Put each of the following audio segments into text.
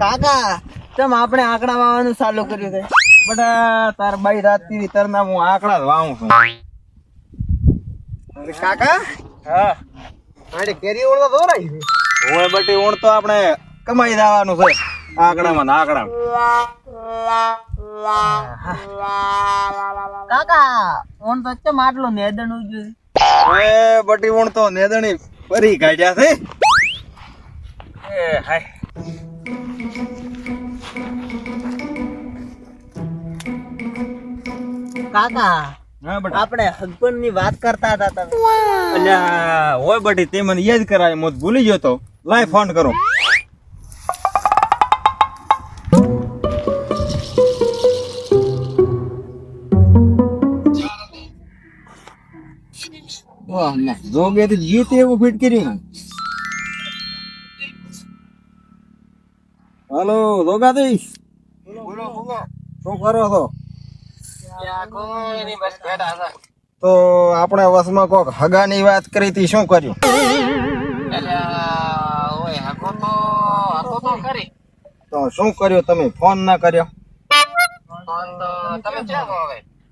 કાકા તમ આપણે આંકડા વાવવાનું ચાલુ કર્યું છે. બટા તાર બાઈ રાતથી વિતરના હું આંકડા જ વાવું છું. અરે કાકા હા આડે કેરી ઓળવા દોરાઈ છે. ઓય બટી ઊણ તો આપણે કમાઈ દેવાનું છે આંકડામાં ને આંકડામાં. કાકા ઓન તો ચમ આટલો નેદણ ઉજ્યું ઓય બટી ઊણ તો નેદણી ફરી કાઢ્યા છે. એ હાય કાકા હા બટા. આપણે હસબન્ડ ની વાત કરતા હતા તમે. અલ્યા ઓય બટી તે મને યાદ કરાય હું તો ભૂલી ગયો તો. લાય ફોન કરો. વાહ ના જોગે તો જીતે એવું ફિટ કર્યું. હાલો જોગાથી શું કરો છો? તો આપણે વસમાં કોક હગાની વાત કરી હતી, શું કર્યું? તો શું કર્યું તમે? ફોન ના કર્યો?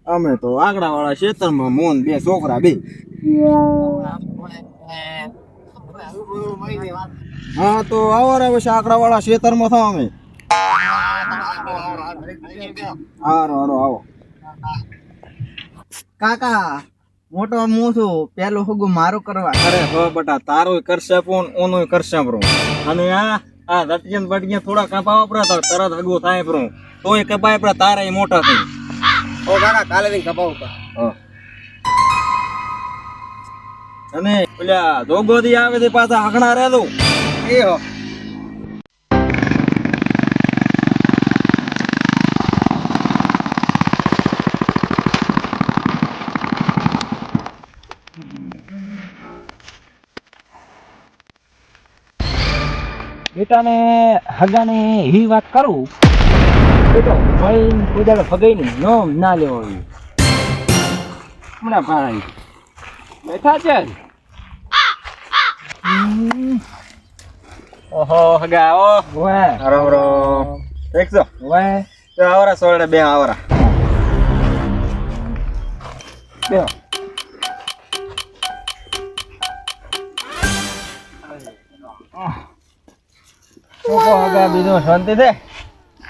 અમે તો આગડા વાળા ખેતરમાં મોન બે છોકરા બે. હા તો આવો રે પછી આકડા વાળા ખેતરમાં થો અમે. હારો હારો આવો. કાકા મોટો હું છું પેલું હુગું મારું કરવા. અરે હો બટા તારોય કરશે પણ ઓનોય કરશે પ્રો. અને આ દટિયન બટિયન થોડા કપા વાપરા તો તરત હગું થાય પ્રો. તોય કપાય પણ તારે મોટા થઈ. ઓ કાકા કાલે ની કપાવ ઉપર. અને પેલા દોગોદી આવે તે પાછા હગણા રહે દઉં એ હો બેટાને હગાને એવી વાત કરું બેટો ભાઈ કોઈ દાડો ફગાઈ નહીં નોમ ના લેવો હમણાં ભાઈ બેઠા છે. ઓહો હગા ઓ વાહ હરો હરો દેખજો વાહ તો આવરા સોળે બે આવરા બેહો. શું કહો હગા બીજું શાંતિ છે?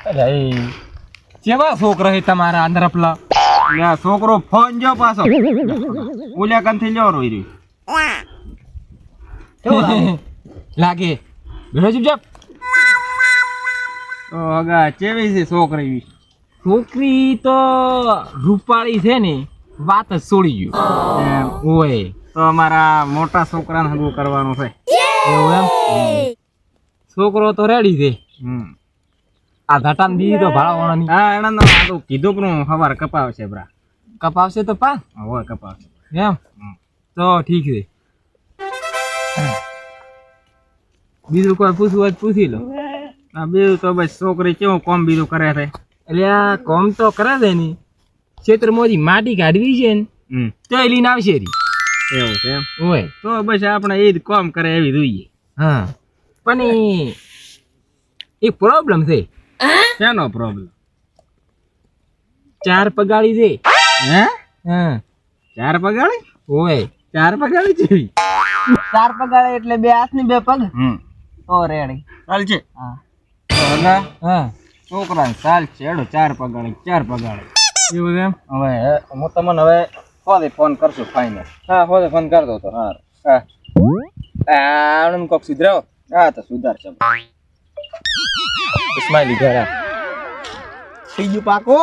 અરે કેવા છોકરા છે તમારા આંધ્રપલા? આ છોકરો ફોન જો પાછો ઉલ્યા કંથી લ્યો રોઈ રહ્યું. લાગે બેઠો ચૂપચાપ. તો હગા કેવી છે છોકરી? છોકરી તો રૂપાળી છે ને વાત જ છોડી ગયું. ઓય તો અમારા મોટા છોકરાને હગું કરવાનું છે. એવું એમ છોકરો તો રેડી છે. આ ઘટાન બીજી તો ભાડાવાળાની હા એને તો કીધું પણ સવાર કપાવશે બરા. કપાવશે તો પા હોય કપાવશે. એમ તો ઠીક છે. બીજું કોઈ પૂછવું હોય તો પૂછી લો. આ બીજું તો બસ છોકરી કેવું કોમ બીજું કરે છે? એટલે આ કોમ તો કરે છે ને ક્ષેત્રમાંથી માટી કાઢવી છે ને તો એ લઈને આવશે રી. એવું છે એમ? હોય તો બસ આપણે એ જ કોમ કરે એવી જોઈએ. હા પણ એક પ્રોબ્લેમ છે. શેનો પ્રોબ્લેમ? 4 પગાળી છે. હે હા 4 પગાળી? હોય 4 પગાળી જેવી? 4 પગાડે એટલે 2 હાથ ની 2 પગ. તો રેડી ચાલ છે. હા તો હગા હા છોકરા ચાલ છે એડો 4 પગાળી 4 પગાળી. એવું એમ હવે હું તમને હવે ફોન કરશું ફાઇનલ. હા હોદે ફોન કર દો તો. હા આણંદ કોક સુધરાવ હા તો સુધાર છે. ઇસ્માઇલી ઘરા ત્રીજું પાકો.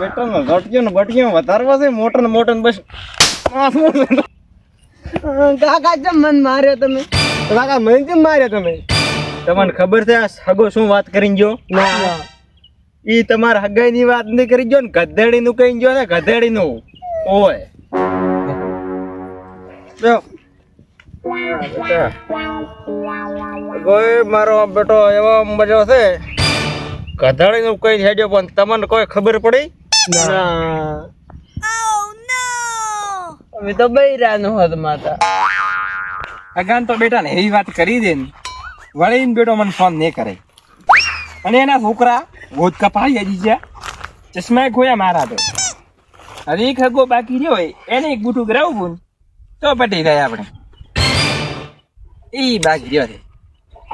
બેટો ને ઘટક્યો વધારવા છે મોટર ને બસ. કાકા ચમ મન માર્યો તમે? કાકા મને કેમ માર્યા તમે? તમને ખબર છે આ સગો શું વાત કરીને ગયો? ના ઈ તમારા હગાઈ ની વાત નહીં કરી ગયો ને ગધેડી નું કઈ ગયો ને ગધેડી નું. ઓય કોઈ મારો બેટો એવો મજો છે કધાડી નું કઈ હેડ્યો પણ તમને કોઈ ખબર પડી ના અમે તો બૈરાનું હોત માતા. અગાન તો બેટા ને એવી વાત કરી દે ને વળીને બેટો મને ફોન નહીં કરે. અને એના છોકરા ભૂત કપાળી હજી ગયા, ચશ્મા ખોયા મારા તો. હવે એક હગો બાકી રહ્યો હોય એને એક બુટું કરાવવું તો પટી જાય આપણે. એ બાકી રહ્યો છે.